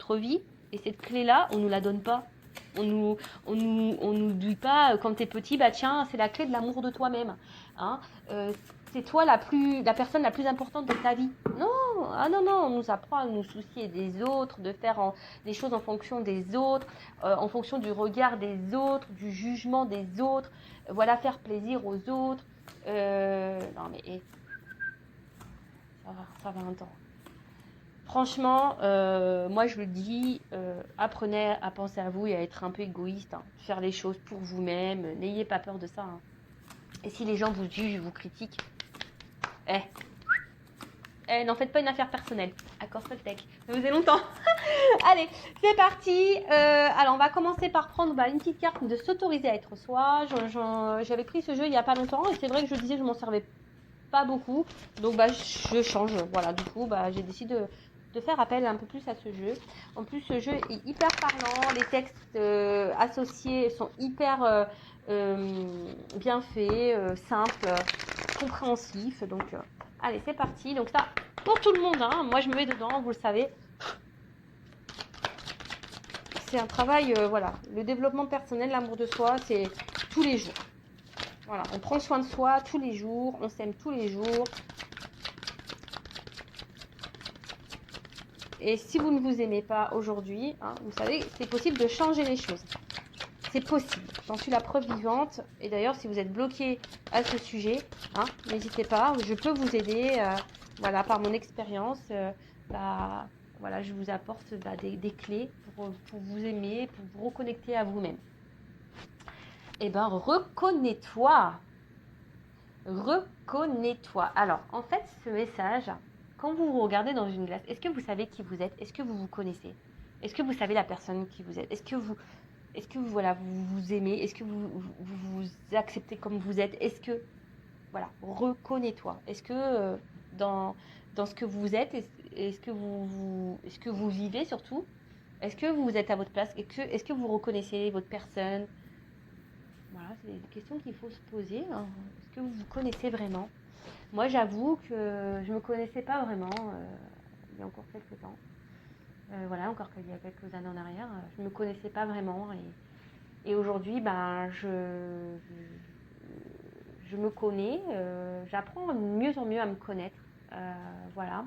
notre vie. Et cette clé-là, on ne nous la donne pas. On nous dit pas, quand tu es petit, bah tiens, c'est la clé de l'amour de toi-même. Hein, c'est toi la personne la plus importante de ta vie. Non, non, on nous apprend à nous soucier des autres, de faire des choses en fonction des autres, en fonction du regard des autres, du jugement des autres, voilà, faire plaisir aux autres. Non mais ça va un temps. Franchement, moi je le dis, apprenez à penser à vous et à être un peu égoïste, hein, faire les choses pour vous-même, n'ayez pas peur de ça. Hein. Et si les gens vous jugent, vous critiquent, n'en faites pas une affaire personnelle. Accord Soltec. Ça faisait longtemps. Allez, c'est parti. Alors, on va commencer par prendre une petite carte de s'autoriser à être soi. J'avais pris ce jeu il n'y a pas longtemps et c'est vrai que je disais que je m'en servais pas beaucoup. Donc, je change. Voilà, du coup, j'ai décidé de faire appel un peu plus à ce jeu. En plus, ce jeu est hyper parlant. Les textes associés sont hyper bien faits, simples, compréhensifs. Donc, allez, c'est parti. Donc ça, pour tout le monde, hein. Moi je me mets dedans, vous le savez. C'est un travail, voilà. Le développement personnel, l'amour de soi, c'est tous les jours. Voilà, on prend soin de soi tous les jours, on s'aime tous les jours. Et si vous ne vous aimez pas aujourd'hui, hein, vous savez, c'est possible de changer les choses. C'est possible. J'en suis la preuve vivante. Et d'ailleurs, si vous êtes bloqué à ce sujet, hein, n'hésitez pas. Je peux vous aider. Voilà, par mon expérience. Voilà, je vous apporte des clés pour vous aimer, pour vous reconnecter à vous-même. Eh bien, reconnais-toi. Reconnais-toi. Alors, en fait, ce message, quand vous vous regardez dans une glace, est-ce que vous savez qui vous êtes? Est-ce que vous vous connaissez? Est-ce que vous savez la personne qui vous êtes? Est-ce que vous voilà, vous vous aimez? Est-ce que vous acceptez comme vous êtes? Est-ce que, voilà, reconnais-toi. Est-ce que dans ce que vous êtes, est-ce que vous vivez surtout? Est-ce que vous êtes à votre place? Est-ce que vous reconnaissez votre personne? Voilà, c'est des questions qu'il faut se poser. Hein. Est-ce que vous vous connaissez vraiment? Moi, j'avoue que je ne me connaissais pas vraiment il y a encore quelques temps. Voilà, encore qu'il y a quelques années en arrière, je ne me connaissais pas vraiment. Et aujourd'hui, je me connais, j'apprends de mieux en mieux à me connaître. Voilà.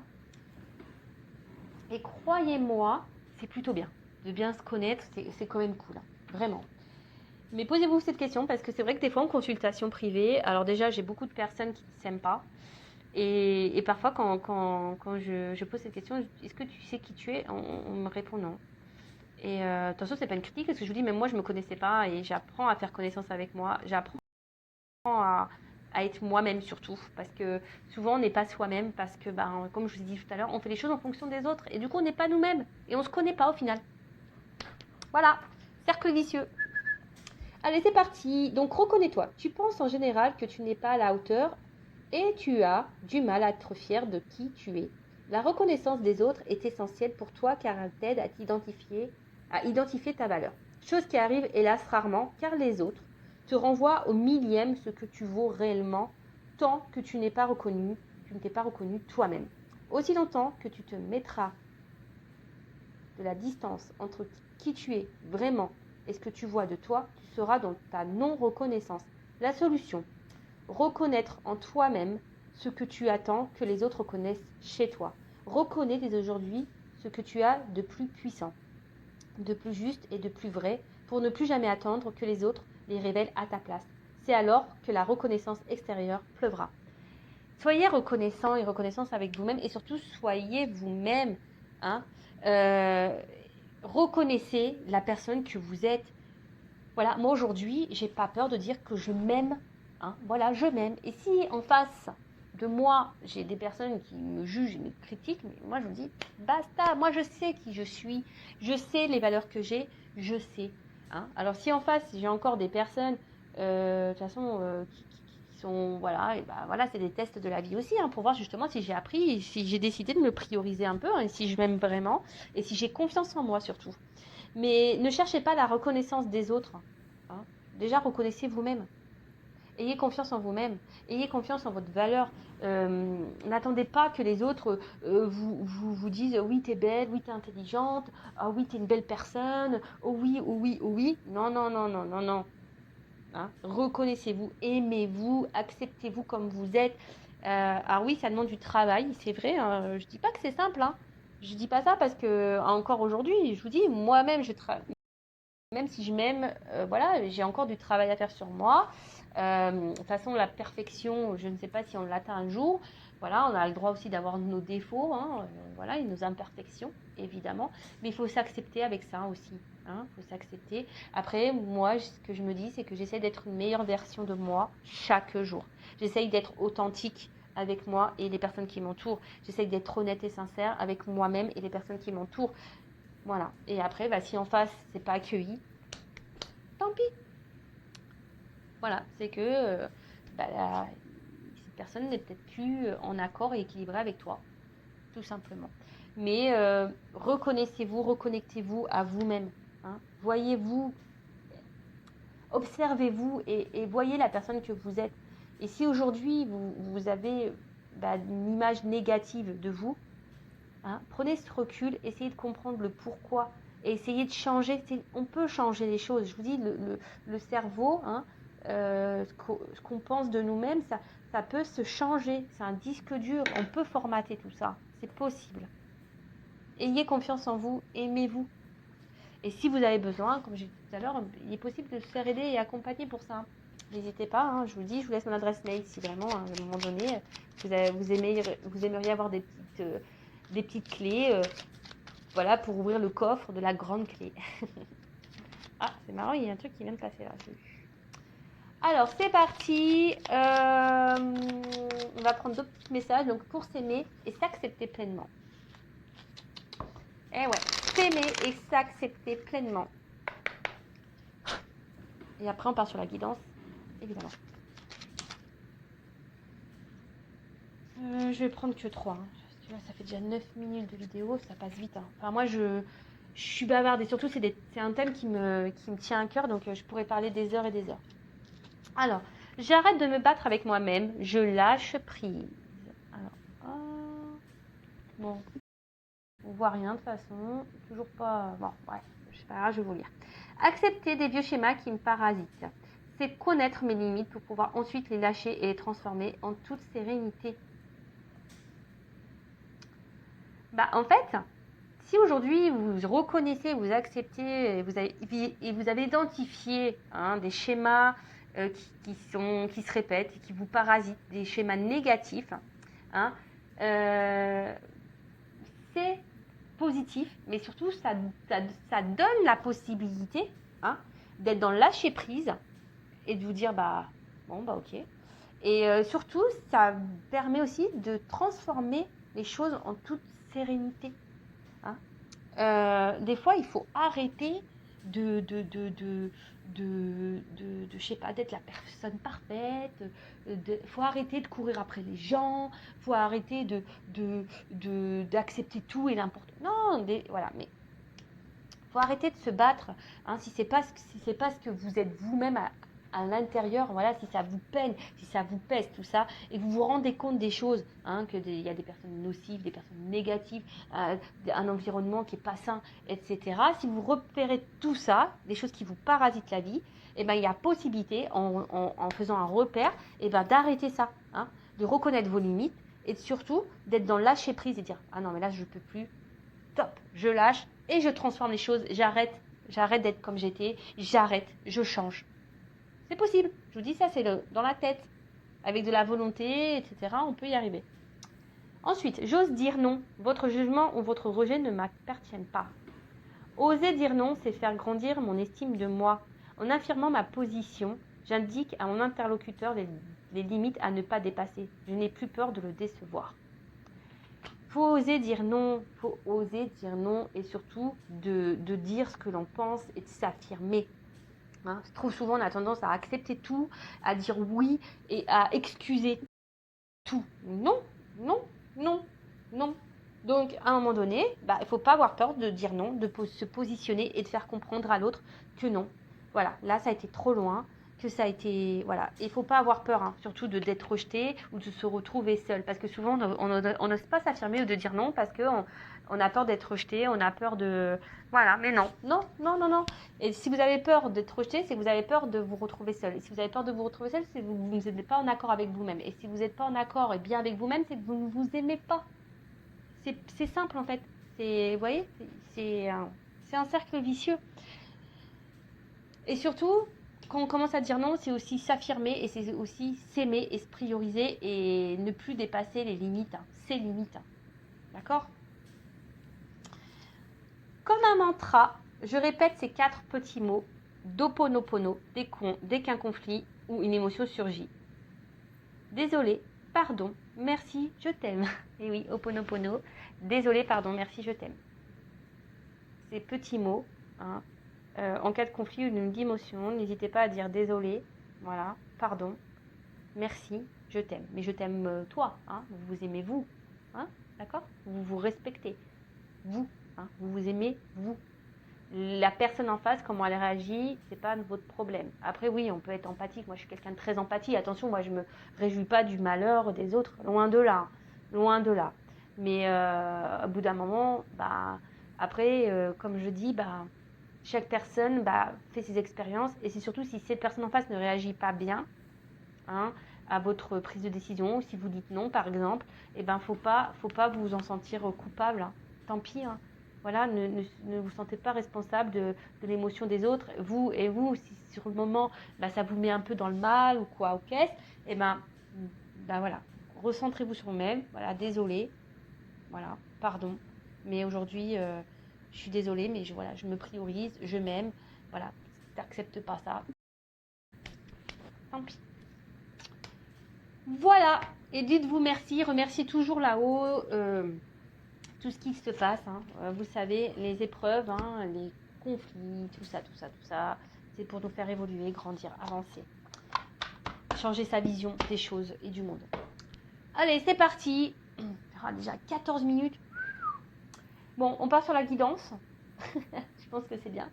Et croyez-moi, c'est plutôt bien. De bien se connaître, c'est quand même cool. Hein, vraiment. Mais posez-vous cette question parce que c'est vrai que des fois en consultation privée, alors déjà j'ai beaucoup de personnes qui ne s'aiment pas. Et parfois quand je pose cette question, est-ce que tu sais qui tu es, on me répond non. Et attention, c'est pas une critique parce que je vous dis, même moi je me connaissais pas et j'apprends à faire connaissance avec moi. J'apprends à être moi-même surtout parce que souvent on n'est pas soi-même parce que comme je vous ai dit tout à l'heure, on fait les choses en fonction des autres et du coup on n'est pas nous-mêmes et on se connaît pas au final. Voilà, cercle vicieux. Allez, c'est parti. Donc reconnais-toi. Tu penses en général que tu n'es pas à la hauteur et tu as du mal à être fier de qui tu es. La reconnaissance des autres est essentielle pour toi car elle t'aide à identifier ta valeur. Chose qui arrive hélas rarement car les autres te renvoient au millième ce que tu vaux réellement tant que tu ne t'es pas reconnu toi-même. Aussi longtemps que tu te mettras de la distance entre qui tu es vraiment et ce que tu vois de toi, tu seras dans ta non-reconnaissance. La solution, reconnaître en toi-même ce que tu attends que les autres reconnaissent chez toi. Reconnais dès aujourd'hui ce que tu as de plus puissant, de plus juste et de plus vrai pour ne plus jamais attendre que les autres les révèlent à ta place. C'est alors que la reconnaissance extérieure pleuvra. Soyez reconnaissant et reconnaissance avec vous-même et surtout soyez vous-même. Hein. Reconnaissez la personne que vous êtes. Voilà, moi aujourd'hui, j'ai pas peur de dire que je m'aime. Hein. Voilà, je m'aime. Et si en face de moi, j'ai des personnes qui me jugent et me critiquent, mais moi je me dis, basta, moi je sais qui je suis, je sais les valeurs que j'ai, je sais. Hein. Alors si en face, j'ai encore des personnes, de toute façon, qui sont, voilà, et voilà, c'est des tests de la vie aussi, hein, pour voir justement si j'ai appris, si j'ai décidé de me prioriser un peu, hein, et si je m'aime vraiment, et si j'ai confiance en moi surtout. Mais ne cherchez pas la reconnaissance des autres. Hein. Déjà, reconnaissez vous-même. Ayez confiance en vous-même. Ayez confiance en votre valeur. N'attendez pas que les autres vous disent oui, t'es belle, oui, t'es intelligente, ah oui, t'es une belle personne, oh oui, oh oui, oh oui. Non, non, non, non, non, non. Hein, reconnaissez-vous, aimez-vous, acceptez-vous comme vous êtes. Alors oui, ça demande du travail, c'est vrai. Hein, je dis pas que c'est simple. Hein. Je dis pas ça parce que encore aujourd'hui, je vous dis, moi-même, même si je m'aime, voilà, j'ai encore du travail à faire sur moi. De toute façon, la perfection, je ne sais pas si on l'atteint un jour. Voilà, on a le droit aussi d'avoir nos défauts, hein, voilà, et nos imperfections, évidemment. Mais il faut s'accepter avec ça aussi. Hein, faut s'accepter. Après, moi, ce que je me dis, c'est que j'essaie d'être une meilleure version de moi chaque jour. J'essaie d'être authentique avec moi et les personnes qui m'entourent. J'essaie d'être honnête et sincère avec moi-même et les personnes qui m'entourent. Voilà. Et après, bah, si en face, c'est pas accueilli, tant pis. Voilà, c'est que cette personne n'est peut-être plus en accord et équilibrée avec toi, tout simplement. Mais reconnaissez-vous, reconnectez-vous à vous-même. Hein. Voyez-vous, observez-vous et voyez la personne que vous êtes. Et si aujourd'hui, vous avez une image négative de vous, hein, prenez ce recul, essayez de comprendre le pourquoi et essayez de changer. On peut changer les choses. Je vous dis, le cerveau, hein, ce qu'on pense de nous-mêmes, ça peut se changer. C'est un disque dur. On peut formater tout ça. C'est possible. Ayez confiance en vous. Aimez-vous. Et si vous avez besoin, comme j'ai dit tout à l'heure, il est possible de se faire aider et accompagner pour ça. N'hésitez pas, hein, je vous dis, je vous laisse mon adresse mail si vraiment, à un moment donné, vous aimeriez avoir des petites clés voilà, pour ouvrir le coffre de la grande clé. Ah, c'est marrant, il y a un truc qui vient de passer là. Alors, c'est parti. On va prendre d'autres petits messages. Donc, pour s'aimer et s'accepter pleinement. Eh ouais, s'aimer et s'accepter pleinement. Et après, on part sur la guidance, évidemment. Je vais prendre que 3. Hein. Ça fait déjà 9 minutes de vidéo, ça passe vite. Hein. Enfin, moi, je suis bavarde et surtout, c'est un thème qui me tient à cœur, donc je pourrais parler des heures et des heures. Alors, j'arrête de me battre avec moi-même, je lâche prise. Alors, bon, on voit rien de toute façon, toujours pas. Bon, bref, je sais pas grave, je vais vous lire. Accepter des vieux schémas qui me parasitent. C'est connaître mes limites pour pouvoir ensuite les lâcher et les transformer en toute sérénité. En fait, si aujourd'hui vous reconnaissez, vous acceptez, et vous avez identifié des schémas qui se répètent et qui vous parasitent, des schémas négatifs, hein, c'est positif, mais surtout ça donne la possibilité d'être dans le lâcher prise et de vous dire ok. Et surtout, ça permet aussi de transformer les choses en toute sérénité. Des fois, il faut arrêter de je sais pas, d'être la personne parfaite. Faut arrêter de courir après les gens. Faut arrêter d'accepter tout et n'importe. Non, voilà, mais faut arrêter de se battre. Si c'est pas ce que vous êtes vous-même à l'intérieur, voilà, si ça vous peine, si ça vous pèse, tout ça, et que vous vous rendez compte des choses, qu'il y a des personnes nocives, des personnes négatives, un environnement qui n'est pas sain, etc. Si vous repérez tout ça, des choses qui vous parasitent la vie, il y a possibilité, en faisant un repère, d'arrêter ça, de reconnaître vos limites, et surtout d'être dans le lâcher prise et dire « Ah non, mais là, je ne peux plus. Top, je lâche et je transforme les choses. J'arrête d'être comme j'étais. J'arrête, je change. » C'est possible. Je vous dis ça, c'est dans la tête. Avec de la volonté, etc., on peut y arriver. Ensuite, j'ose dire non. Votre jugement ou votre rejet ne m'appartiennent pas. Oser dire non, c'est faire grandir mon estime de moi. En affirmant ma position, j'indique à mon interlocuteur les limites à ne pas dépasser. Je n'ai plus peur de le décevoir. Faut oser dire non et surtout de dire ce que l'on pense et de s'affirmer. Trop souvent, on a tendance à accepter tout, à dire oui et à excuser tout. Non. Donc, à un moment donné, il ne faut pas avoir peur de dire non, de se positionner et de faire comprendre à l'autre que non. Voilà, là, ça a été trop loin. que ça a été... Voilà, il ne faut pas avoir peur, hein, surtout d'être rejeté ou de se retrouver seul. Parce que souvent, on n'ose pas s'affirmer ou de dire non parce qu'on a peur d'être rejeté, on a peur de... Voilà, mais non, non, non, non, non. Et si vous avez peur d'être rejeté, c'est que vous avez peur de vous retrouver seul. Et si vous avez peur de vous retrouver seul, c'est que vous n'êtes pas en accord avec vous-même. Et si vous n'êtes pas en accord et bien avec vous-même, c'est que vous ne vous aimez pas. C'est simple en fait. Vous voyez, c'est un cercle vicieux. Et surtout, quand on commence à dire non, c'est aussi s'affirmer et c'est aussi s'aimer et se prioriser et ne plus dépasser les limites, hein, ses limites. Hein. D'accord ? Comme un mantra, je répète ces 4 petits mots d'Ho'oponopono dès qu'un conflit ou une émotion surgit. Désolé, pardon, merci, je t'aime. Et oui, Ho'oponopono, désolé, pardon, merci, je t'aime. Ces petits mots, hein, en cas de conflit ou d'une émotion, n'hésitez pas à dire désolé, voilà, pardon, merci, je t'aime. Mais je t'aime toi, hein, vous vous aimez vous, hein, d'accord ? Vous vous respectez, vous, hein, vous vous aimez vous. La personne en face, comment elle réagit, c'est pas votre problème. Après oui, on peut être empathique. Moi, je suis quelqu'un de très empathique. Attention, moi, je me réjouis pas du malheur des autres. Loin de là, loin de là. Mais au bout d'un moment, bah après, comme je dis, bah chaque personne fait ses expériences. Et c'est surtout si cette personne en face ne réagit pas bien, hein, à votre prise de décision, ou si vous dites non, par exemple, eh ben faut pas vous en sentir coupable. Hein. Tant pis. Hein. Voilà, ne vous sentez pas responsable de l'émotion des autres. Vous, si sur le moment, ça vous met un peu dans le mal ou quoi, ou qu'est-ce, eh ben voilà, recentrez-vous sur vous-même. Voilà, désolé, voilà, pardon. Mais aujourd'hui, je suis désolée, mais je me priorise, je m'aime. Voilà, si tu n'acceptes pas ça, tant pis. Voilà, et dites-vous merci, remerciez toujours là-haut tout ce qui se passe. Hein. Vous savez, les épreuves, hein, les conflits, tout ça, c'est pour nous faire évoluer, grandir, avancer. Changer sa vision des choses et du monde. Allez, c'est parti. Il y aura déjà 14 minutes. Bon, on part sur la guidance. Je pense que c'est bien.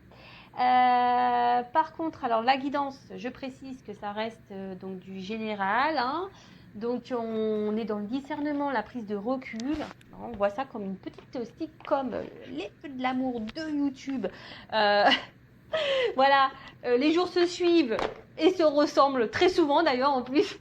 Par contre, alors la guidance, je précise que ça reste donc du général. Hein. Donc on est dans le discernement, la prise de recul. On voit ça comme une petite stick comme les feux de l'amour de YouTube. Voilà, les jours se suivent et se ressemblent très souvent d'ailleurs en plus.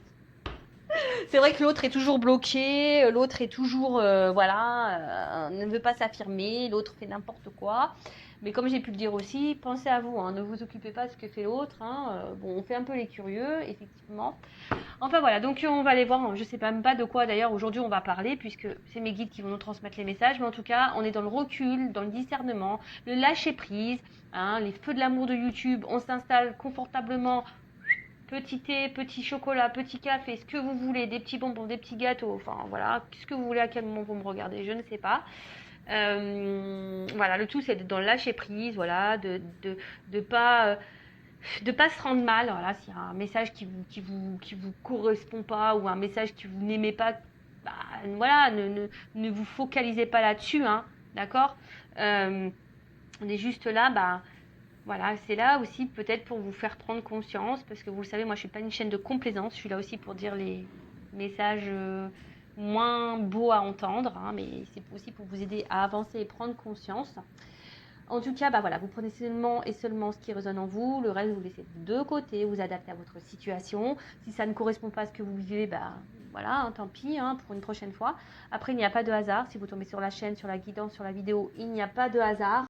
C'est vrai que l'autre est toujours bloqué, l'autre est toujours, ne veut pas s'affirmer, l'autre fait n'importe quoi. Mais comme j'ai pu le dire aussi, pensez à vous, hein, ne vous occupez pas de ce que fait l'autre. Hein, bon, on fait un peu les curieux, effectivement. Enfin voilà, donc on va aller voir, je ne sais même pas de quoi d'ailleurs aujourd'hui on va parler, puisque c'est mes guides qui vont nous transmettre les messages. Mais en tout cas, on est dans le recul, dans le discernement, le lâcher-prise, hein, les feux de l'amour de YouTube, on s'installe confortablement. Petit thé, petit chocolat, petit café, ce que vous voulez, des petits bonbons, des petits gâteaux, enfin voilà, ce que vous voulez, à quel moment vous me regardez, je ne sais pas. Voilà, le tout c'est d'être dans le lâcher prise, voilà, de pas se rendre mal, voilà, s'il y a un message qui vous correspond pas ou un message que vous n'aimez pas, voilà, ne vous focalisez pas là-dessus, hein, d'accord. On est juste là, voilà, c'est là aussi peut-être pour vous faire prendre conscience, parce que vous le savez, moi je suis pas une chaîne de complaisance, je suis là aussi pour dire les messages moins beaux à entendre, hein, mais c'est aussi pour vous aider à avancer et prendre conscience. En tout cas, voilà, vous prenez seulement et seulement ce qui résonne en vous, le reste vous laissez de côté, vous adaptez à votre situation. Si ça ne correspond pas à ce que vous vivez, voilà, hein, tant pis, hein, pour une prochaine fois. Après, il n'y a pas de hasard, si vous tombez sur la chaîne, sur la guidance, sur la vidéo, il n'y a pas de hasard.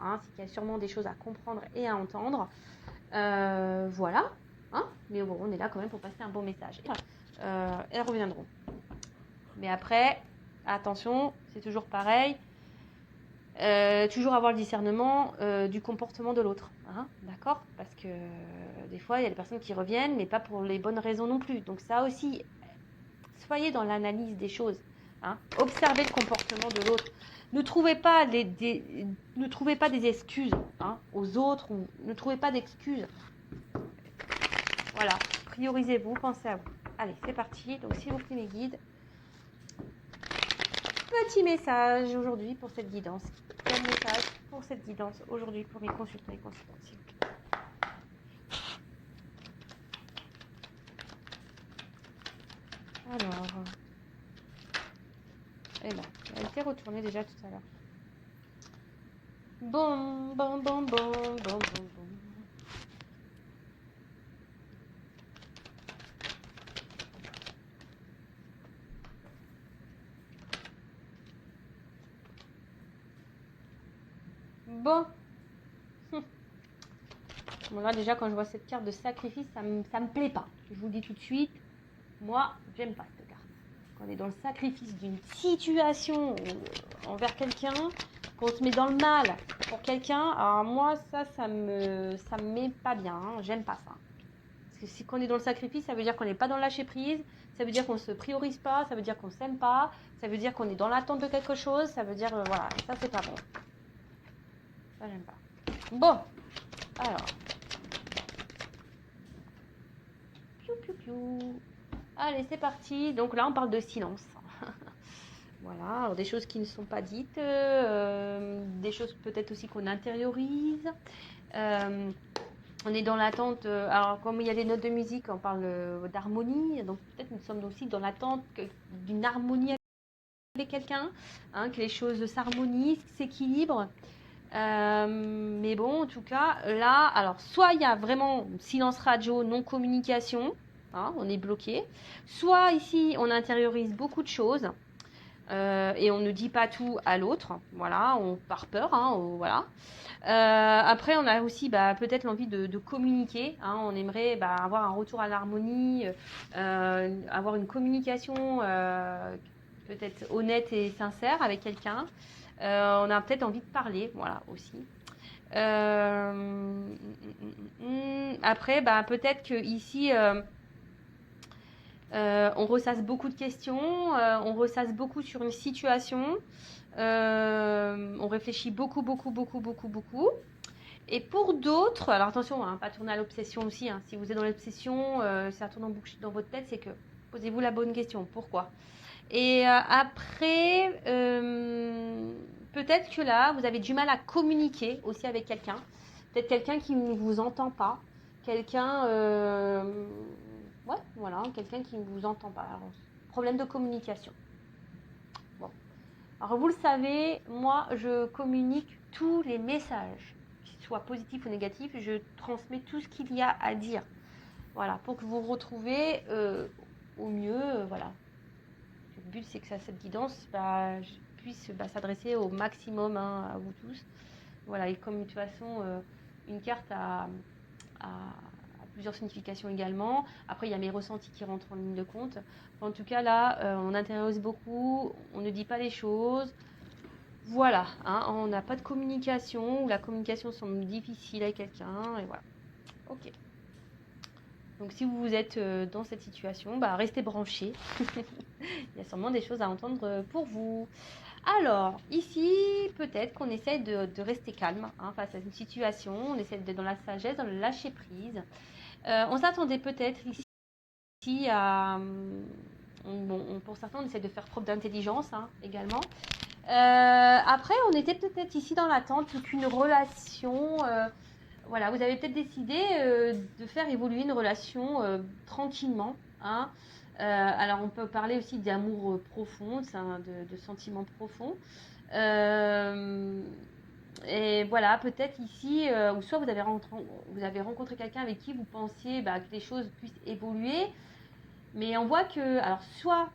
Hein, c'est qu'il y a sûrement des choses à comprendre et à entendre. Voilà. Hein, mais bon, on est là quand même pour passer un bon message. Elles reviendront. Mais après, attention, c'est toujours pareil. Toujours avoir le discernement du comportement de l'autre. Hein, d'accord ? Parce que des fois, il y a des personnes qui reviennent, mais pas pour les bonnes raisons non plus. Donc ça aussi, soyez dans l'analyse des choses. Hein, observez le comportement de l'autre. Ne trouvez pas des excuses, hein, aux autres, ou ne trouvez pas d'excuses. Voilà, priorisez-vous, pensez à vous. Allez, c'est parti. Donc, s'il vous plaît, mes guides, petit message aujourd'hui pour cette guidance. Quel message pour cette guidance aujourd'hui pour mes consultants et consultantes, s'il vous plaît. Alors, eh ben, elle était retournée déjà tout à l'heure. Bon, bon, bon, bon, bon, bon, bon. Bon. Bon, là, déjà, quand je vois cette carte de sacrifice, ça me plaît pas. Je vous le dis tout de suite. Moi, j'aime pas cette carte. Quand on est dans le sacrifice d'une situation envers quelqu'un, qu'on se met dans le mal pour quelqu'un, alors moi, ça me met pas bien. Hein. J'aime pas ça. Parce que si on est dans le sacrifice, ça veut dire qu'on n'est pas dans le lâcher prise. Ça veut dire qu'on se priorise pas. Ça veut dire qu'on s'aime pas. Ça veut dire qu'on est dans l'attente de quelque chose. Ça veut dire, voilà, ça, c'est pas bon. Ça, j'aime pas. Bon, alors. Piou, piou, piou. Allez, c'est parti. Donc là, on parle de silence. Voilà, alors des choses qui ne sont pas dites, des choses peut-être aussi qu'on intériorise. On est dans l'attente, alors comme il y a des notes de musique, on parle d'harmonie, donc peut-être nous sommes aussi dans l'attente d'une harmonie avec quelqu'un, hein, que les choses s'harmonisent, s'équilibrent. Mais bon, en tout cas, là, alors soit il y a vraiment silence radio, non-communication, hein, on est bloqué, soit ici on intériorise beaucoup de choses. Et on ne dit pas tout à l'autre, voilà, on par peur, hein, voilà. Après, on a aussi peut-être l'envie de communiquer, hein, on aimerait avoir un retour à l'harmonie, avoir une communication peut-être honnête et sincère avec quelqu'un. On a peut-être envie de parler, voilà, aussi. Après, peut-être que ici on ressasse beaucoup de questions, on ressasse beaucoup sur une situation, on réfléchit beaucoup, beaucoup, beaucoup, beaucoup, beaucoup. Et pour d'autres, alors attention, hein, pas tourner à l'obsession aussi, hein, si vous êtes dans l'obsession, ça tourne en boucle dans votre tête, c'est que posez-vous la bonne question, pourquoi? Et après, peut-être que là, vous avez du mal à communiquer aussi avec quelqu'un, peut-être quelqu'un qui ne vous entend pas, quelqu'un... ouais, voilà, quelqu'un qui ne vous entend pas. Alors, problème de communication. Bon. Alors, vous le savez, moi, je communique tous les messages, qu'ils soient positifs ou négatifs, je transmets tout ce qu'il y a à dire. Voilà, pour que vous vous retrouvez au mieux, voilà. Le but, c'est que cette guidance puisse s'adresser au maximum, hein, à vous tous. Voilà, et comme de toute façon, une carte a plusieurs significations également. Après, il y a mes ressentis qui rentrent en ligne de compte. En tout cas, là, on intériorise beaucoup, on ne dit pas les choses. Voilà, hein, on n'a pas de communication, ou la communication semble difficile avec quelqu'un, et voilà. Ok. Donc, si vous êtes dans cette situation, restez branchés. Il y a sûrement des choses à entendre pour vous. Alors, ici, peut-être qu'on essaie de rester calme, hein, face à une situation. On essaie d'être dans la sagesse, dans le lâcher prise. On s'attendait peut-être ici à... pour certains, on essaie de faire preuve d'intelligence, hein, également. Après, on était peut-être ici dans l'attente qu'une relation... voilà, vous avez peut-être décidé de faire évoluer une relation tranquillement, hein. Alors, on peut parler aussi d'amour profond, de sentiments profonds. Et voilà, peut-être ici, ou soit vous avez rencontré quelqu'un avec qui vous pensiez que les choses puissent évoluer, mais on voit que, alors soit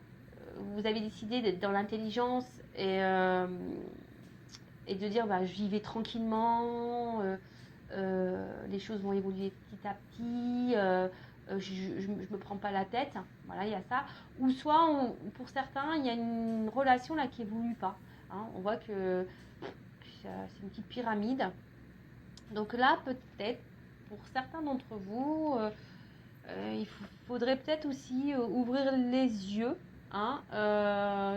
vous avez décidé d'être dans l'intelligence et de dire j'y vais tranquillement, les choses vont évoluer petit à petit, je me prends pas la tête, voilà, il y a ça. Ou soit, pour certains, il y a une relation là qui évolue pas, hein. On voit que c'est une petite pyramide. Donc là, peut-être, pour certains d'entre vous, il faudrait peut-être aussi ouvrir les yeux, hein,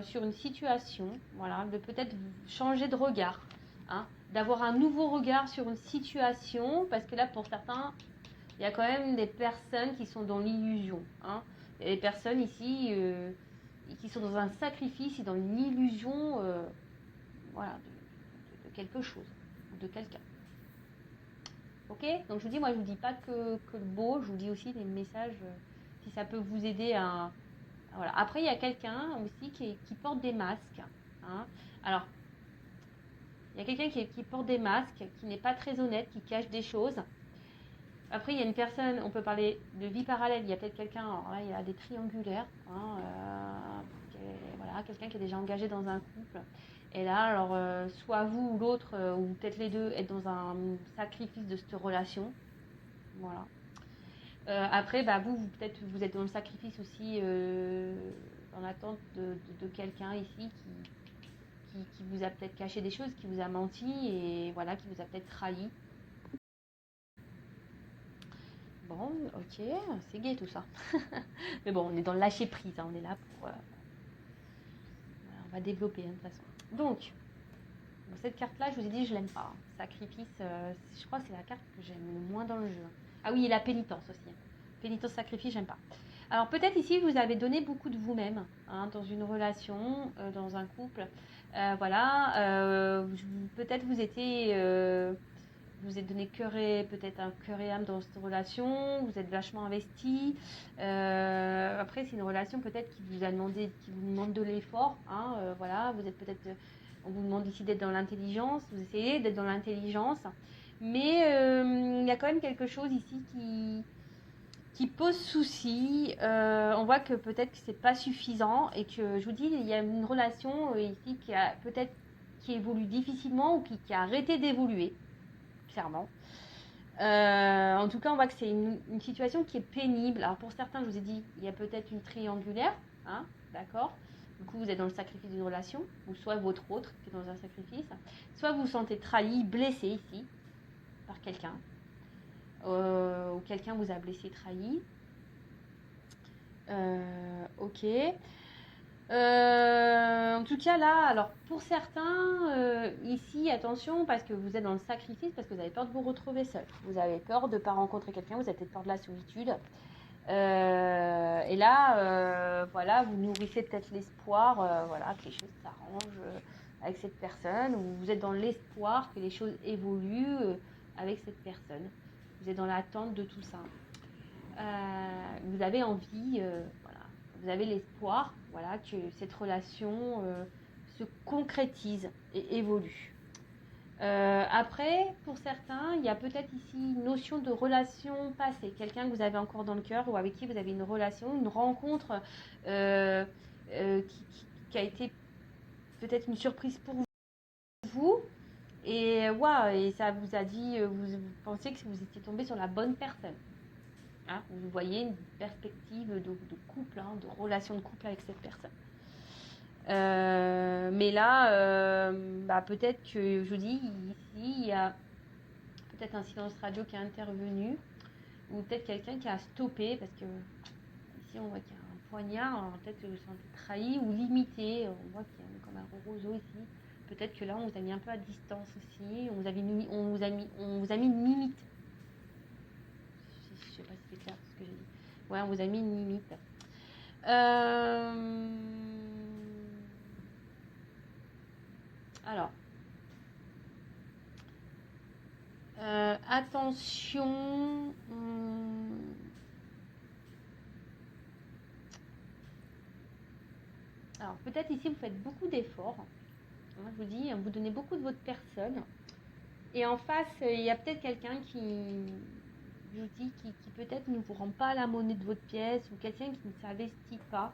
sur une situation, voilà, de peut-être changer de regard, hein, d'avoir un nouveau regard sur une situation, parce que là, pour certains, il y a quand même des personnes qui sont dans l'illusion, hein. Il y a des personnes ici qui sont dans un sacrifice et dans une illusion, voilà, de quelque chose ou de quelqu'un. Ok, donc je vous dis, moi je vous dis pas que le beau, je vous dis aussi les messages, si ça peut vous aider à Voilà. Après, il y a quelqu'un aussi qui porte des masques. Hein. Alors, il y a quelqu'un qui porte des masques, qui n'est pas très honnête, qui cache des choses. Après, il y a une personne, on peut parler de vie parallèle. Il y a peut-être quelqu'un, alors là, il y a des triangulaires. Hein, voilà, quelqu'un qui est déjà engagé dans un couple. Et là, alors, soit vous ou l'autre, ou peut-être les deux, êtes dans un sacrifice de cette relation. Voilà. Après, bah, peut-être vous êtes dans le sacrifice aussi, dans l'attente de quelqu'un ici qui vous a peut-être caché des choses, qui vous a menti et voilà, qui vous a peut-être trahi. Bon, ok, c'est gai tout ça. Mais bon, on est dans le lâcher prise, hein, on est là pour... on va développer hein, de toute façon. Donc, cette carte-là, je vous ai dit, je l'aime pas. Sacrifice, je crois que c'est la carte que j'aime le moins dans le jeu. Ah oui, et la pénitence aussi. Pénitence, sacrifice, j'aime pas. Alors peut-être ici, vous avez donné beaucoup de vous-même hein, dans une relation, dans un couple. Voilà, peut-être vous étiez... vous êtes donné peut-être un cœur et âme dans cette relation, vous êtes vachement investi. Après, c'est une relation peut-être qui vous demande de l'effort. Hein, voilà, vous êtes peut-être, on vous demande ici d'être dans l'intelligence, vous essayez d'être dans l'intelligence, mais il y a quand même quelque chose ici qui pose souci. On voit que peut-être que c'est pas suffisant et que je vous dis, il y a une relation ici qui évolue difficilement ou qui a arrêté d'évoluer. Clairement. En tout cas, on voit que c'est une situation qui est pénible. Alors pour certains, je vous ai dit, il y a peut-être une triangulaire, hein, d'accord. Du coup, vous êtes dans le sacrifice d'une relation, ou soit votre autre qui est dans un sacrifice, soit vous vous sentez trahi, blessé ici par quelqu'un, ou quelqu'un vous a blessé, trahi. Ok. En tout cas là, alors pour certains, ici, attention, parce que vous êtes dans le sacrifice, parce que vous avez peur de vous retrouver seul. Vous avez peur de ne pas rencontrer quelqu'un, vous avez peut-être peur de la solitude. Et là, voilà, vous nourrissez peut-être l'espoir voilà, que les choses s'arrangent avec cette personne, ou vous êtes dans l'espoir que les choses évoluent avec cette personne. Vous êtes dans l'attente de tout ça. Vous avez envie, voilà, vous avez l'espoir voilà, que cette relation se concrétise et évolue. Après, pour certains, il y a peut-être ici une notion de relation passée, quelqu'un que vous avez encore dans le cœur ou avec qui vous avez une relation, une rencontre qui a été peut-être une surprise pour vous. Et, et ça vous a dit, vous pensiez que vous étiez tombé sur la bonne personne. Hein, vous voyez une perspective de couple, hein, de relation de couple avec cette personne. Mais là, peut-être que je vous dis, ici, il y a peut-être un silence radio qui est intervenu, ou peut-être quelqu'un qui a stoppé, parce que ici on voit qu'il y a un poignard, alors peut-être que vous vous sentez trahi ou limité, on voit qu'il y a comme un roseau ici. Peut-être que là on vous a mis un peu à distance aussi, on vous a mis une limite. Je sais pas si c'est clair ce que j'ai dit. Ouais, on vous a mis une limite. Alors, attention. Alors, peut-être ici, vous faites beaucoup d'efforts. Moi, je vous dis, vous donnez beaucoup de votre personne. Et en face, il y a peut-être quelqu'un qui, je vous dis, qui peut-être ne vous rend pas la monnaie de votre pièce, ou quelqu'un qui ne s'investit pas.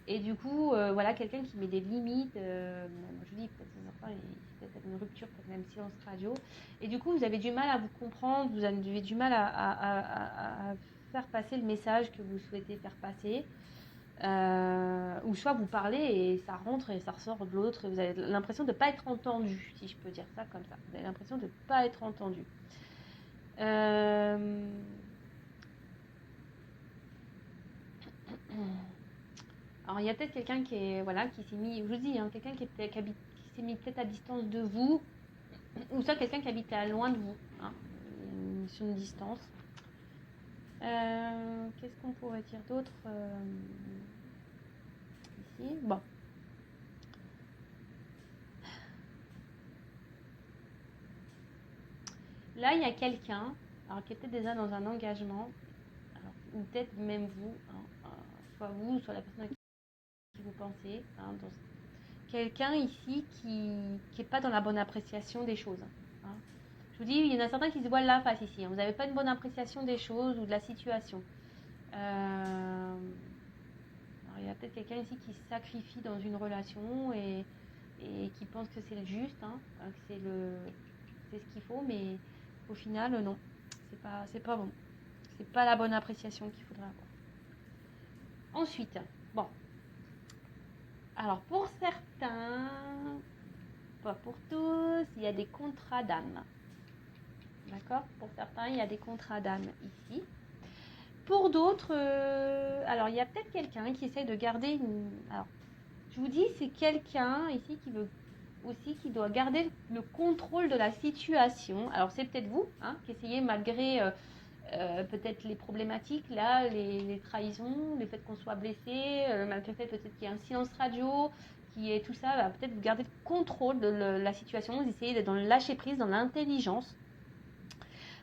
Et du coup, voilà, quelqu'un qui met des limites. Je vous dis, peut-être une rupture, peut-être même silence radio. Et du coup, vous avez du mal à vous comprendre, vous avez du mal à faire passer le message que vous souhaitez faire passer. Ou soit vous parlez et ça rentre et ça ressort de l'autre. Vous avez l'impression de ne pas être entendu, si je peux dire ça comme ça. Vous avez l'impression de ne pas être entendu. Alors il y a peut-être quelqu'un qui est qui s'est mis, je vous dis, hein, quelqu'un qui s'est mis peut-être à distance de vous, ou soit quelqu'un qui habitait à loin de vous, hein, sur une distance. Qu'est-ce qu'on pourrait dire d'autre ici? Bon. Là, il y a quelqu'un, alors qui était déjà dans un engagement, alors, ou peut-être même vous, hein, soit vous, soit la personne si vous pensez, hein, quelqu'un ici qui n'est pas dans la bonne appréciation des choses. Hein. Je vous dis, il y en a certains qui se voilent la face ici. Hein. Vous n'avez pas une bonne appréciation des choses ou de la situation. Alors, il y a peut-être quelqu'un ici qui se sacrifie dans une relation et qui pense que c'est le juste, hein, que c'est ce qu'il faut, mais au final, non. C'est pas bon. C'est pas la bonne appréciation qu'il faudrait avoir. Ensuite, bon. Alors, pour certains, pas pour tous, il y a des contrats d'âme. D'accord? Pour certains, il y a des contrats d'âme ici. Pour d'autres, alors il y a peut-être quelqu'un qui essaye de garder une... Alors, je vous dis, c'est quelqu'un ici qui doit garder le contrôle de la situation. Alors, c'est peut-être vous, hein, qui essayez malgré peut-être les problématiques, là, les trahisons, le fait qu'on soit blessé, malgré le fait peut-être qu'il y ait un silence radio, qui est tout ça, bah, peut-être vous gardez le contrôle de la situation, vous essayez d'être dans le lâcher-prise, dans l'intelligence.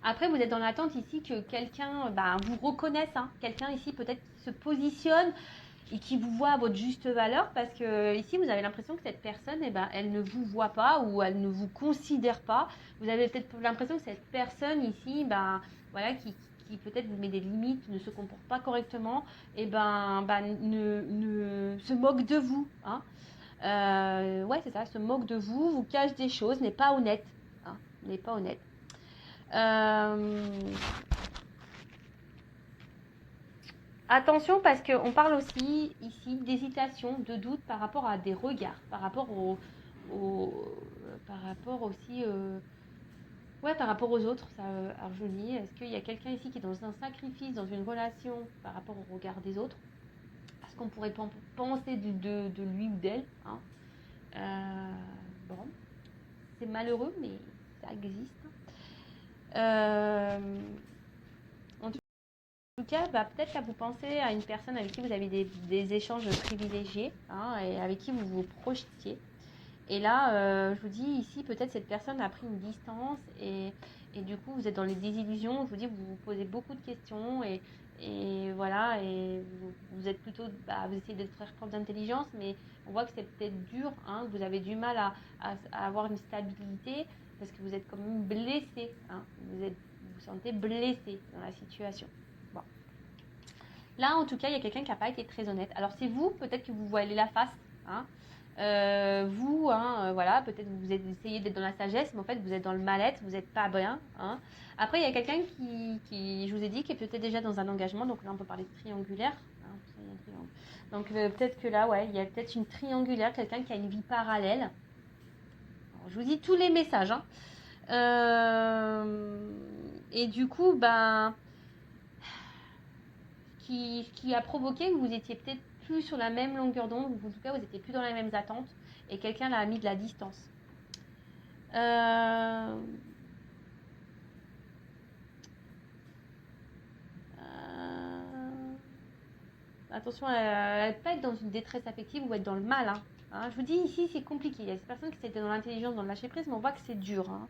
Après, vous êtes dans l'attente ici que quelqu'un vous reconnaisse, hein, quelqu'un ici peut-être qui se positionne et qui vous voit à votre juste valeur, parce que ici vous avez l'impression que cette personne, elle ne vous voit pas ou elle ne vous considère pas. Vous avez peut-être l'impression que cette personne ici, voilà, qui peut-être vous met des limites, ne se comporte pas correctement, et ne se moque de vous. Hein. Ouais, c'est ça, se moque de vous, vous cache des choses, n'est pas honnête. Hein, n'est pas honnête. Attention, parce qu'on parle aussi ici d'hésitation, de doute par rapport à des regards, par rapport par rapport aussi par rapport aux autres, ça Arjonie. Est-ce qu'il y a quelqu'un ici qui est dans un sacrifice, dans une relation par rapport au regard des autres? Est-ce qu'on pourrait penser de lui ou d'elle, hein? Bon, c'est malheureux, mais ça existe. En tout cas, peut-être que vous pensez à une personne avec qui vous avez des échanges privilégiés, hein, et avec qui vous vous projetiez. Et là, je vous dis ici, peut-être cette personne a pris une distance et du coup, vous êtes dans les désillusions. Je vous dis, vous vous posez beaucoup de questions et voilà, et vous êtes plutôt, vous essayez de faire preuve d'intelligence, mais on voit que c'est peut-être dur, hein, que vous avez du mal à avoir une stabilité parce que vous êtes quand même blessé, hein, vous vous sentez blessé dans la situation. Bon. Là, en tout cas, il y a quelqu'un qui n'a pas été très honnête. Alors, c'est vous, peut-être que vous voilez la face, hein. Vous, hein, voilà, peut-être vous essayez d'être dans la sagesse, mais en fait vous êtes dans le mal-être, vous n'êtes pas bien. Hein. Après, il y a quelqu'un qui, je vous ai dit, qui est peut-être déjà dans un engagement, donc là on peut parler de triangulaire. Hein, donc peut-être que là, ouais, il y a peut-être une triangulaire, quelqu'un qui a une vie parallèle. Alors, je vous dis tous les messages. Hein. Et du coup, qui a provoqué que vous étiez peut-être plus sur la même longueur d'onde, ou en tout cas vous n'étiez plus dans les mêmes attentes, et quelqu'un l'a mis de la distance. Attention à ne pas être dans une détresse affective ou être dans le mal. Hein. Hein, je vous dis ici c'est compliqué, il y a ces personnes qui étaient dans l'intelligence, dans le lâcher prise, mais on voit que c'est dur. Hein.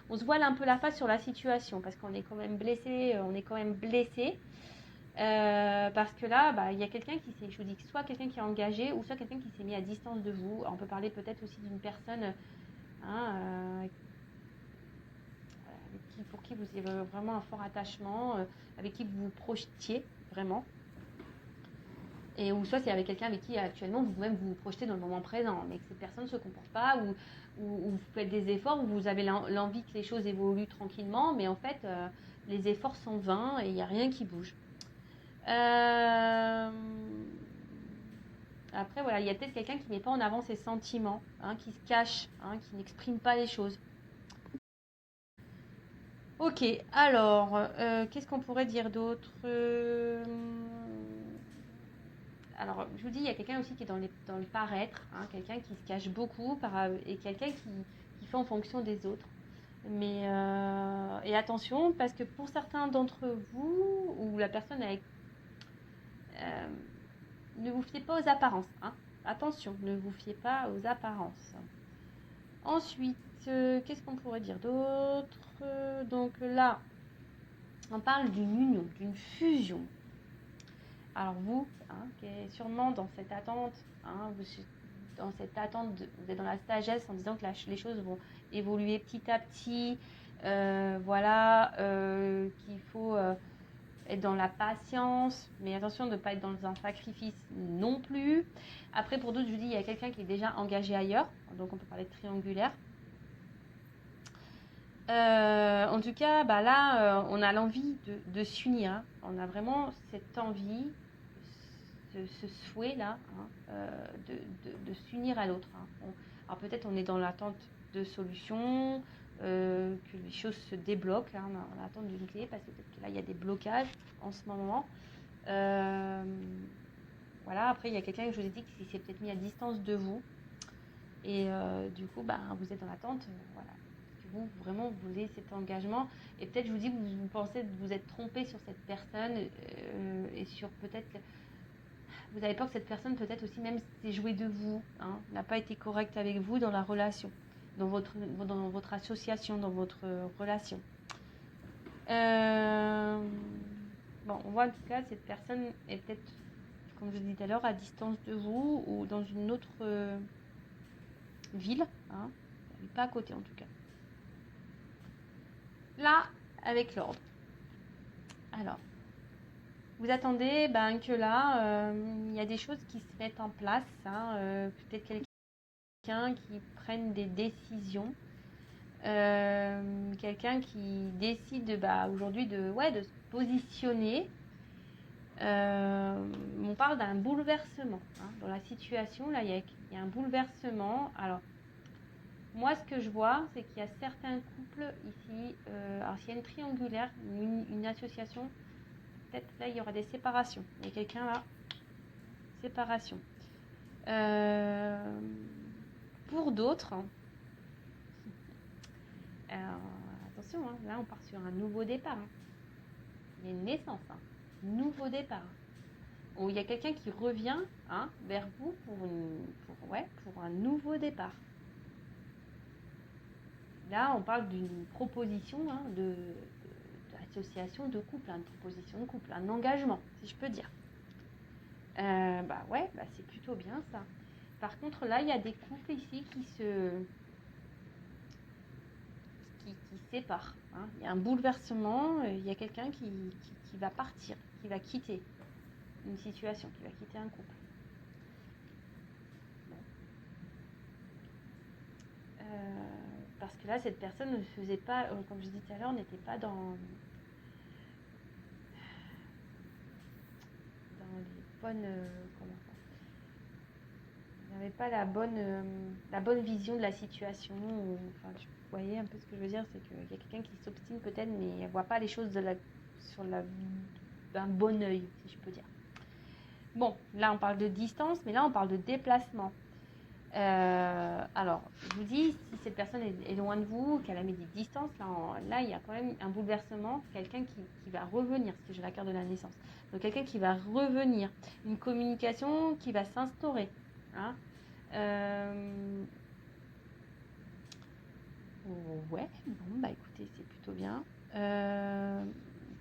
On se voile un peu la face sur la situation, parce qu'on est quand même blessé, parce que là, il y a quelqu'un qui s'est, je vous dis, soit quelqu'un qui est engagé, ou soit quelqu'un qui s'est mis à distance de vous. On peut parler peut-être aussi d'une personne pour qui vous avez vraiment un fort attachement, avec qui vous vous projetiez vraiment. Et ou soit c'est avec quelqu'un avec qui actuellement vous-même vous projetez dans le moment présent, mais que cette personne ne se comporte pas, ou vous faites des efforts, où vous avez l'envie que les choses évoluent tranquillement, mais en fait, les efforts sont vains et il n'y a rien qui bouge. Après, voilà, il y a peut-être quelqu'un qui ne met pas en avant ses sentiments, hein, qui se cache, hein, qui n'exprime pas les choses. Ok, alors, qu'est-ce qu'on pourrait dire d'autre Alors, je vous dis, il y a quelqu'un aussi qui est dans le paraître, hein, quelqu'un qui se cache beaucoup et quelqu'un qui fait en fonction des autres. Mais, et attention, parce que pour certains d'entre vous, ou la personne avec... ne vous fiez pas aux apparences. Hein. Attention, ne vous fiez pas aux apparences. Ensuite, qu'est-ce qu'on pourrait dire d'autre? Donc là, on parle d'une union, d'une fusion. alors vous, qui est sûrement dans cette attente, dans cette attente, vous êtes dans la sagesse en disant que les choses vont évoluer petit à petit, voilà, qu'il faut être dans la patience, mais attention de ne pas être dans un sacrifice non plus. Après, pour d'autres, je vous dis, il y a quelqu'un qui est déjà engagé ailleurs, donc on peut parler de triangulaire. En tout cas, là, on a l'envie de s'unir. On a vraiment cette envie, ce souhait-là, de s'unir à l'autre. Alors peut-être on est dans l'attente de solutions, que les choses se débloquent. Là, on est dans l'attente d'une clé, parce que peut-être que là, il y a des blocages en ce moment. Voilà, après, il y a quelqu'un que je vous ai dit qui s'est peut-être mis à distance de vous. Et du coup, vous êtes dans l'attente, voilà. Vous, vraiment, vous voulez cet engagement. Et peut-être, je vous dis, vous pensez vous êtes trompé sur cette personne et sur peut-être... Vous avez peur que cette personne, peut-être aussi, même s'est jouée de vous, n'a pas été correcte avec vous dans la relation, dans votre association, dans votre relation. Bon, on voit en tout cas, cette personne est peut-être, comme je vous disais tout à l'heure, à distance de vous ou dans une autre ville, pas à côté en tout cas. Là, avec l'ordre. Alors, vous attendez que là, il y a des choses qui se mettent en place. Peut-être quelqu'un qui prenne des décisions. Quelqu'un qui décide aujourd'hui de se positionner. On parle d'un bouleversement. Dans la situation, là, il y a un bouleversement. Alors, moi, ce que je vois, c'est qu'il y a certains couples ici. Alors, s'il y a une triangulaire, une association, peut-être là, il y aura des séparations. Il y a quelqu'un là, séparation. Pour d'autres, attention, là, on part sur un nouveau départ. Il y a une naissance, nouveau départ. Où il y a quelqu'un qui revient vers vous pour un nouveau départ. Là, on parle d'une proposition d'association de couple, une proposition de couple, un engagement, si je peux dire. C'est plutôt bien ça. Par contre, là, il y a des couples ici qui séparent. Il y a un bouleversement, il y a quelqu'un qui va partir, qui va quitter une situation, qui va quitter un couple. Parce que là, cette personne ne faisait pas, comme je disais tout à l'heure, n'était pas dans les bonnes... n'avait pas la bonne vision de la situation. Vous voyez un peu ce que je veux dire, c'est qu'il y a quelqu'un qui s'obstine peut-être, mais elle ne voit pas les choses d'un bon œil, si je peux dire. Bon, là on parle de distance, mais là on parle de déplacement. Alors, je vous dis, si cette personne est loin de vous, qu'elle a mis des distances, là il y a quand même un bouleversement, quelqu'un qui va revenir, parce que j'ai la carte de la naissance. Donc quelqu'un qui va revenir, une communication qui va s'instaurer. Écoutez, c'est plutôt bien.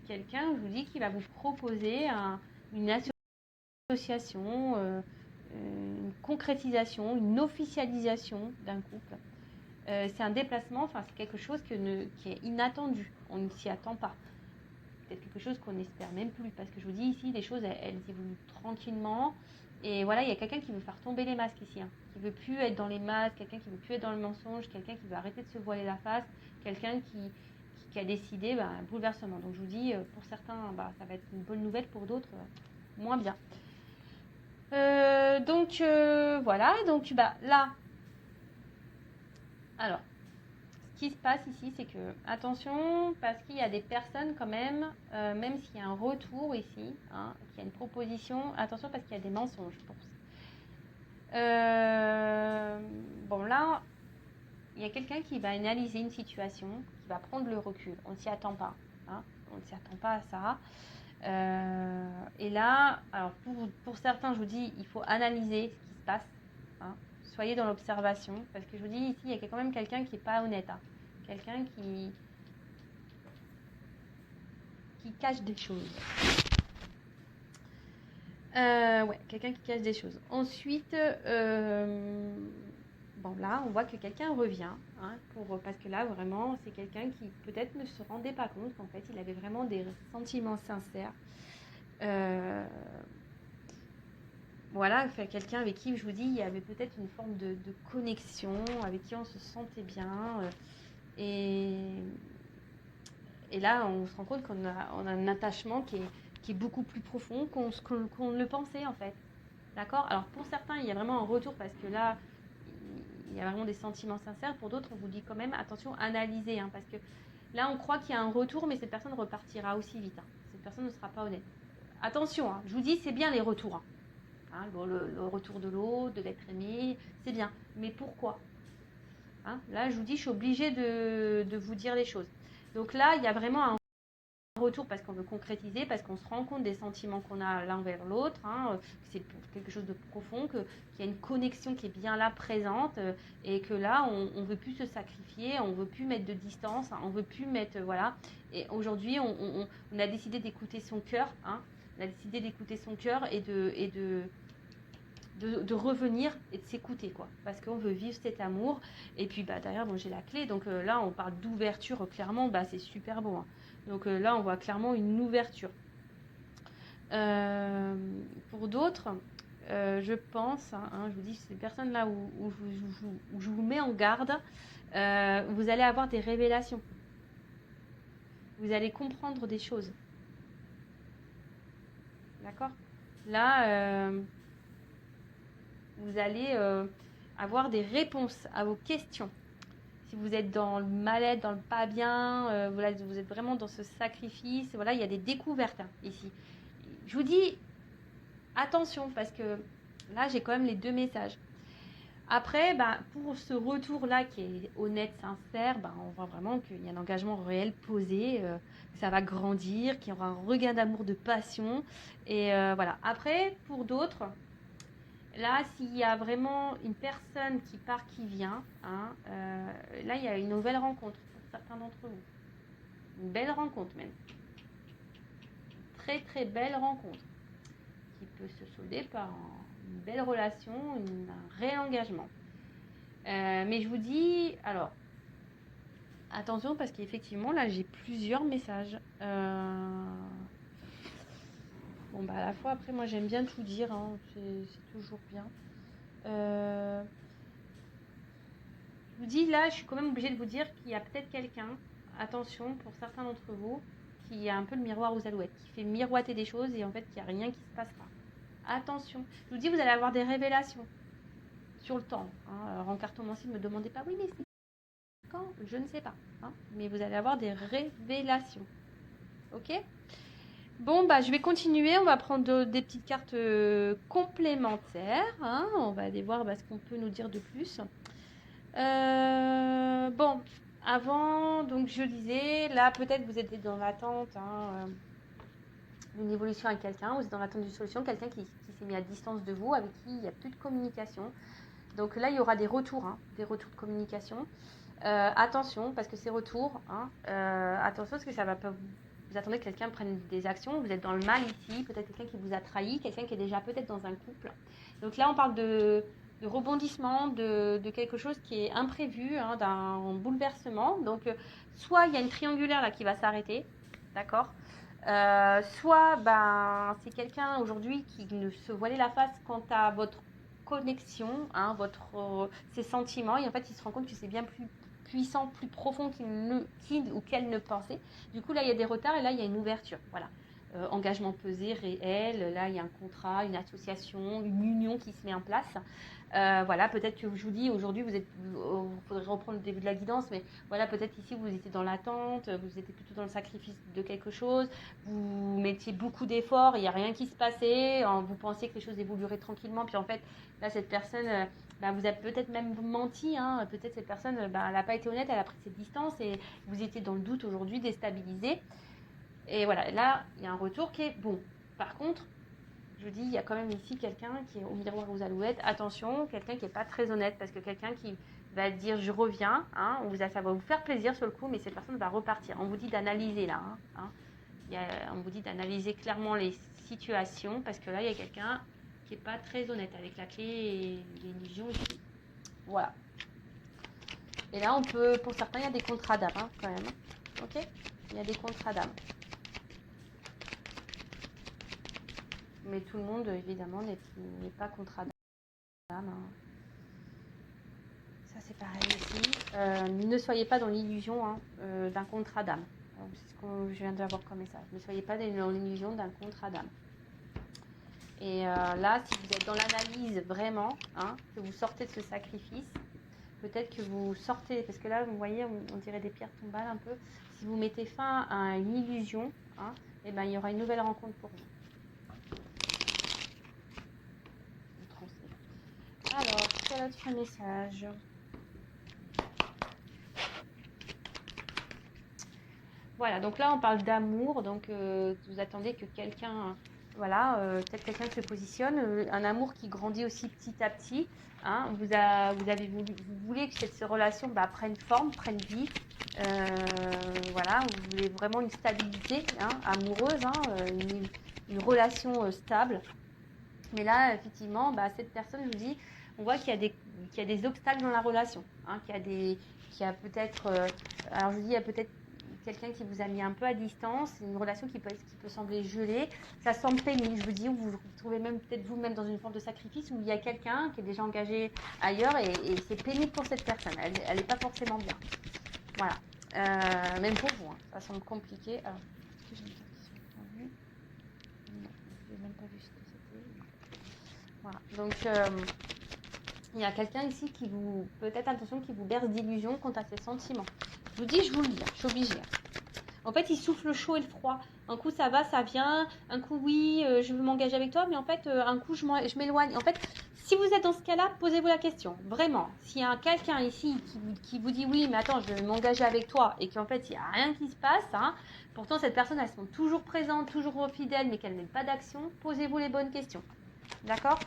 Quelqu'un, je vous dis, qui va vous proposer une association, une concrétisation, une officialisation d'un couple. C'est un déplacement, c'est quelque chose qui est inattendu. On ne s'y attend pas. Peut-être quelque chose qu'on n'espère même plus. Parce que je vous dis ici, les choses, elles évoluent tranquillement. Et voilà, il y a quelqu'un qui veut faire tomber les masques ici. Qui veut plus être dans les masques, quelqu'un qui veut plus être dans le mensonge, quelqu'un qui veut arrêter de se voiler la face, quelqu'un qui a décidé un bouleversement. Donc je vous dis, pour certains, ça va être une bonne nouvelle, pour d'autres, moins bien. Voilà, donc là, alors, ce qui se passe ici, c'est que, attention, parce qu'il y a des personnes quand même s'il y a un retour ici, qu'il y a une proposition, attention parce qu'il y a des mensonges pour ça. Là, il y a quelqu'un qui va analyser une situation, qui va prendre le recul. On ne s'y attend pas, on ne s'y attend pas à ça. Et là, alors pour certains, je vous dis, il faut analyser ce qui se passe. Soyez dans l'observation, parce que je vous dis ici, il y a quand même quelqu'un qui n'est pas honnête. Quelqu'un qui cache des choses. Ouais, quelqu'un qui cache des choses. Ensuite, bon là, on voit que quelqu'un revient, hein, parce que là, vraiment, c'est quelqu'un qui peut-être ne se rendait pas compte qu'en fait, il avait vraiment des sentiments sincères. Euh, voilà, quelqu'un avec qui, je vous dis, il y avait peut-être une forme de connexion, avec qui on se sentait bien. Et, et là, on se rend compte on a un attachement qui est beaucoup plus profond qu'on le pensait, en fait. D'accord? Alors, pour certains, il y a vraiment un retour parce que là, il y a vraiment des sentiments sincères. Pour d'autres, on vous dit quand même, attention, analysez. Hein, parce que là, on croit qu'il y a un retour, mais cette personne repartira aussi vite. Hein. Cette personne ne sera pas honnête. Attention, hein, je vous dis, c'est bien les retours. Hein. Hein, le retour de l'autre, de l'être aimé, c'est bien. Mais pourquoi? Hein, là, je vous dis, je suis obligée de vous dire les choses. Donc là, il y a vraiment un retour parce qu'on veut concrétiser, parce qu'on se rend compte des sentiments qu'on a l'un vers l'autre, hein, que c'est quelque chose de profond, qu'il y a une connexion qui est bien là, présente, et que là, on veut plus se sacrifier, on veut plus mettre de distance, hein, on veut plus mettre, voilà. Et aujourd'hui, on a décidé d'écouter son cœur, hein, on a décidé d'écouter son cœur et de revenir et de s'écouter, quoi, parce qu'on veut vivre cet amour. Et puis bah derrière, bon, j'ai la clé, donc là on parle d'ouverture, clairement, bah c'est super beau, hein. Donc là on voit clairement une ouverture. Pour d'autres, je pense, hein, je vous dis, ces personnes là où je vous mets en garde, vous allez avoir des révélations, vous allez comprendre des choses, d'accord. Là vous allez avoir des réponses à vos questions. Si vous êtes dans le mal-être, dans le pas bien, voilà, vous êtes vraiment dans ce sacrifice, voilà, il y a des découvertes, hein, ici. Je vous dis attention parce que là, j'ai quand même les deux messages. Après, bah, pour ce retour-là qui est honnête, sincère, bah, on voit vraiment qu'il y a un engagement réel posé, que ça va grandir, qu'il y aura un regain d'amour, de passion. Et voilà. Après, pour d'autres, là, s'il y a vraiment une personne qui part, qui vient, hein, là, il y a une nouvelle rencontre pour certains d'entre vous. Une belle rencontre même. Une très très belle rencontre qui peut se solder par une belle relation, un réel engagement. Mais je vous dis, alors, attention parce qu'effectivement, là, j'ai plusieurs messages. Bon, bah, à la fois, après, moi, j'aime bien tout dire, hein, c'est toujours bien. Je vous dis, là, je suis quand même obligée de vous dire qu'il y a peut-être quelqu'un, attention, pour certains d'entre vous, qui a un peu le miroir aux alouettes, qui fait miroiter des choses et en fait, qu'il n'y a rien qui se passera. Attention. Je vous dis, vous allez avoir des révélations sur le temps. Hein. Alors, en cartomancie, ne me demandez pas, oui, mais c'est quand? Je ne sais pas. Hein. Mais vous allez avoir des révélations. Ok? Bon, bah, je vais continuer. On va prendre des petites cartes complémentaires. Hein. On va aller voir ce qu'on peut nous dire de plus. Bon, avant, donc je disais, là, peut-être vous êtes dans l'attente d'une évolution avec quelqu'un, vous êtes dans l'attente d'une solution, quelqu'un qui s'est mis à distance de vous, avec qui il n'y a plus de communication. Donc là, il y aura des retours de communication. Attention, parce que ces retours, attention, parce que ça va pas vous attendez que quelqu'un prenne des actions, vous êtes dans le mal ici, peut-être quelqu'un qui vous a trahi, quelqu'un qui est déjà peut-être dans un couple. Donc là, on parle de rebondissement, de quelque chose qui est imprévu, d'un bouleversement. Donc, soit il y a une triangulaire là qui va s'arrêter, d'accord, soit c'est quelqu'un aujourd'hui qui ne se voilait la face quant à votre connexion, ses sentiments, et en fait il se rend compte que c'est bien plus puissant, plus profond qu'il ou qu'elle ne pensait. Du coup là il y a des retards et là il y a une ouverture, voilà. Engagement pesé, réel, là il y a un contrat, une association, une union qui se met en place. Voilà, peut-être que je vous dis aujourd'hui il faudrait reprendre le début de la guidance, mais voilà, peut-être ici vous étiez dans l'attente, vous étiez plutôt dans le sacrifice de quelque chose, vous mettiez beaucoup d'efforts, il n'y a rien qui se passait, vous pensiez que les choses évolueraient tranquillement, puis en fait là cette personne vous avez peut-être même menti, peut-être cette personne elle n'a pas été honnête, elle a pris ses distances et vous étiez dans le doute aujourd'hui, déstabilisé. Et voilà, là il y a un retour qui est bon. Par contre, je vous dis, il y a quand même ici quelqu'un qui est au miroir aux alouettes. Attention, quelqu'un qui n'est pas très honnête, parce que quelqu'un qui va dire je reviens, ça va vous faire plaisir sur le coup, mais cette personne va repartir. On vous dit d'analyser là. On vous dit d'analyser clairement les situations parce que là, il y a quelqu'un qui n'est pas très honnête avec la clé et l'illusion ici. Voilà. Et là, on peut, pour certains, il y a des contrats d'âme hein, quand même. Ok. Il y a des contrats d'âme. Mais tout le monde, évidemment, n'est pas contrat d'âme. Hein. Ça, c'est pareil ici. Ne soyez pas dans l'illusion hein, d'un contrat d'âme. C'est ce que je viens d'avoir comme message. Ne soyez pas dans l'illusion d'un contrat d'âme. Et là, si vous êtes dans l'analyse vraiment, hein, que vous sortez de ce sacrifice, peut-être que vous sortez, parce que là, vous voyez, on dirait des pierres tombales un peu. Si vous mettez fin à une illusion, hein, et ben, il y aura une nouvelle rencontre pour vous. Alors, quel autre message? Voilà, donc là, on parle d'amour. Donc, vous attendez que quelqu'un, voilà, peut-être quelqu'un se positionne. Un amour qui grandit aussi petit à petit. Hein, vous voulez que cette relation prenne forme, prenne vie. Voilà, vous voulez vraiment une stabilité hein, amoureuse, hein, une relation stable. Mais là, effectivement, cette personne, je vous dis, on voit qu'il y a des obstacles dans la relation. Hein, qu'il y a peut-être, alors je vous dis, il y a peut-être quelqu'un qui vous a mis un peu à distance, une relation qui peut sembler gelée, ça semble pénible, je vous dis, vous vous retrouvez même peut-être vous-même dans une forme de sacrifice où il y a quelqu'un qui est déjà engagé ailleurs et c'est pénible pour cette personne, elle n'est pas forcément bien. Voilà, même pour vous, hein, ça semble compliqué. Alors, est-ce que j'ai une carte qui s'est répandue ? Non, je n'ai même pas vu ce que c'était. Voilà, donc il y a quelqu'un ici qui vous, peut-être attention, qui vous berce d'illusions quant à ses sentiments. Je vous dis, je vous le dis, je suis obligée. En fait, il souffle le chaud et le froid. Un coup, ça va, ça vient. Un coup, oui, je veux m'engager avec toi. Mais en fait, un coup, je m'éloigne. En fait, si vous êtes dans ce cas-là, posez-vous la question. Vraiment, s'il y a quelqu'un ici qui vous dit oui, mais attends, je veux m'engager avec toi et qu'en fait, il n'y a rien qui se passe, hein, pourtant, cette personne, elle sont toujours présente, toujours fidèle, mais qu'elle n'ait pas d'action, posez-vous les bonnes questions. D'accord ?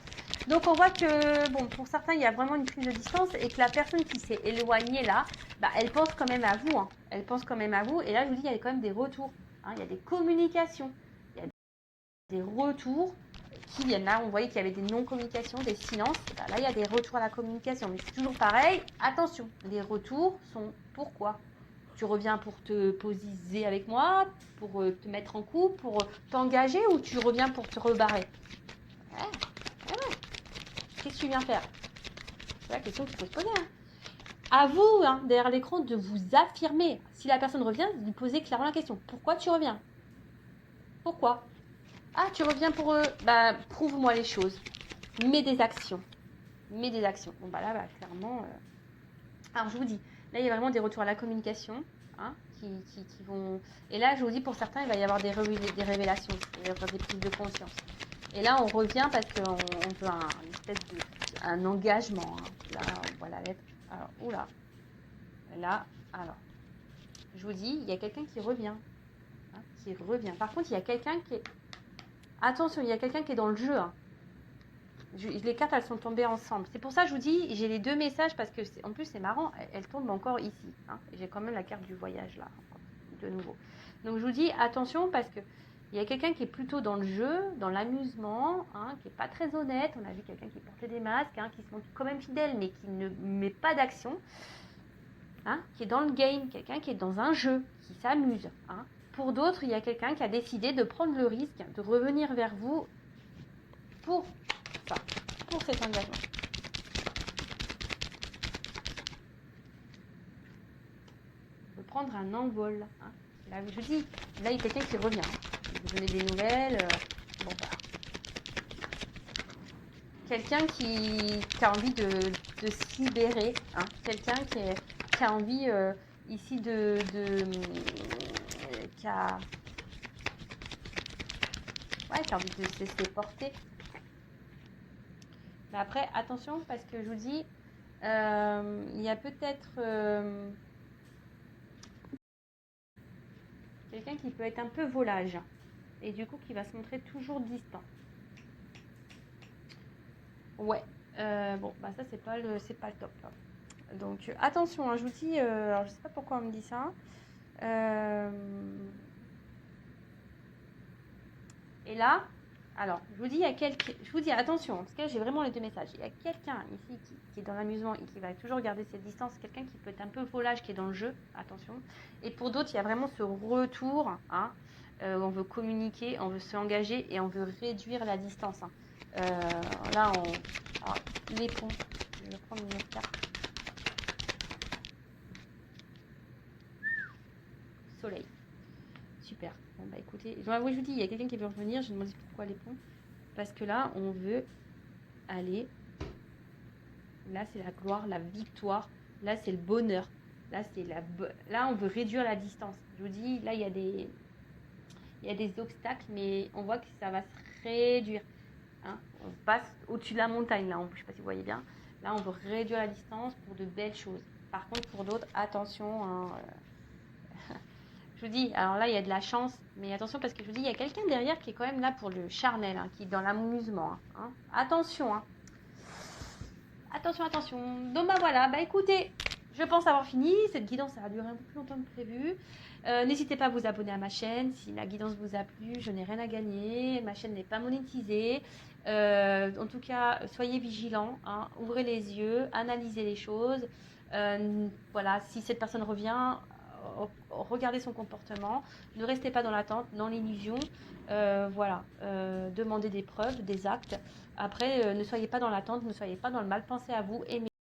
Donc on voit que, bon, pour certains, il y a vraiment une prise de distance et que la personne qui s'est éloignée là, elle pense quand même à vous. Hein. Elle pense quand même à vous. Et là, je vous dis, il y a quand même des retours. Hein. Il y a des communications. Il y a des retours qui viennent. Là, on voyait qu'il y avait des non-communications, des silences. Là, il y a des retours à la communication. Mais c'est toujours pareil. Attention, les retours sont pourquoi ? Tu reviens pour te posiser avec moi, pour te mettre en couple, pour t'engager ou tu reviens pour te rebarrer ? Ouais. Qu'est-ce que tu viens faire ? C'est la question qu'il faut se poser. Hein. À vous, hein, derrière l'écran, de vous affirmer. Si la personne revient, de lui poser clairement la question. Pourquoi tu reviens ? Pourquoi ? Ah, tu reviens pour... prouve-moi les choses. Mets des actions. Mets des actions. Bon, là, clairement... Alors, je vous dis, là, il y a vraiment des retours à la communication. Hein, qui vont... Et là, je vous dis, pour certains, il va y avoir des révélations. Il va y avoir des prises de conscience. Et là, on revient parce qu'on veut une espèce un engagement. Hein. Là, on voit la lettre. Alors, oula. Là, alors. Je vous dis, il y a quelqu'un qui revient. Hein, qui revient. Par contre, il y a quelqu'un qui est... Attention, il y a quelqu'un qui est dans le jeu. Hein. Les cartes, elles sont tombées ensemble. C'est pour ça que je vous dis, j'ai les deux messages parce que, en plus, c'est marrant, elles tombent encore ici. Hein. J'ai quand même la carte du voyage là, de nouveau. Donc, je vous dis, attention parce que il y a quelqu'un qui est plutôt dans le jeu, dans l'amusement, hein, qui n'est pas très honnête. On a vu quelqu'un qui portait des masques, hein, qui se montre quand même fidèle, mais qui ne met pas d'action. Hein, qui est dans le game, quelqu'un qui est dans un jeu, qui s'amuse. Hein. Pour d'autres, il y a quelqu'un qui a décidé de prendre le risque de revenir vers vous pour ça, pour cet engagement. De prendre un envol. Hein. Là, je dis, là, il y a quelqu'un qui revient. Hein. Vous donnez des nouvelles. Bon, voilà. Quelqu'un qui a envie de se libérer. Hein. Quelqu'un qui a envie ici qui a envie de se laisser porter. Mais après, attention, parce que je vous dis, il y a peut-être quelqu'un qui peut être un peu volage et du coup qui va se montrer toujours distant. Ouais, ça c'est pas le top. Là. Donc attention, hein, je vous dis, alors je sais pas pourquoi on me dit ça. là, alors, je vous dis, attention, parce que là, j'ai vraiment les deux messages. Il y a quelqu'un ici qui est dans l'amusement et qui va toujours garder cette distance, quelqu'un qui peut être un peu volage, qui est dans le jeu, attention. Et pour d'autres, il y a vraiment ce retour, hein, on veut communiquer, on veut s'engager et on veut réduire la distance. Hein. Là, alors, les ponts, je vais prendre une autre carte. Soleil. Super. Bon, bah écoutez, oui, je vous dis, il y a quelqu'un qui veut revenir. Je me demande pourquoi les ponts. Parce que là, on veut aller. Là, c'est la gloire, la victoire. Là, c'est le bonheur. Là, là, on veut réduire la distance. Je vous dis, là, il y a des obstacles, mais on voit que ça va se réduire. Hein, on passe au-dessus de la montagne, là. Je ne sais pas si vous voyez bien. Là, on veut réduire la distance pour de belles choses. Par contre, pour d'autres, attention. Hein, je vous dis, alors là, il y a de la chance, mais attention parce que je vous dis, il y a quelqu'un derrière qui est quand même là pour le charnel, hein, qui est dans l'amusement. Hein. Attention, hein. Attention, attention. Donc, bah voilà, bah écoutez, je pense avoir fini. Cette guidance, ça a duré un peu plus longtemps que prévu. N'hésitez pas à vous abonner à ma chaîne. Si la guidance vous a plu, je n'ai rien à gagner. Ma chaîne n'est pas monétisée. En tout cas, soyez vigilants. Hein. Ouvrez les yeux, analysez les choses. Voilà, si cette personne revient, regardez son comportement. Ne restez pas dans l'attente, dans l'illusion. Voilà, demandez des preuves, des actes. Après, ne soyez pas dans l'attente, ne soyez pas dans le mal. Pensez à vous, aimez.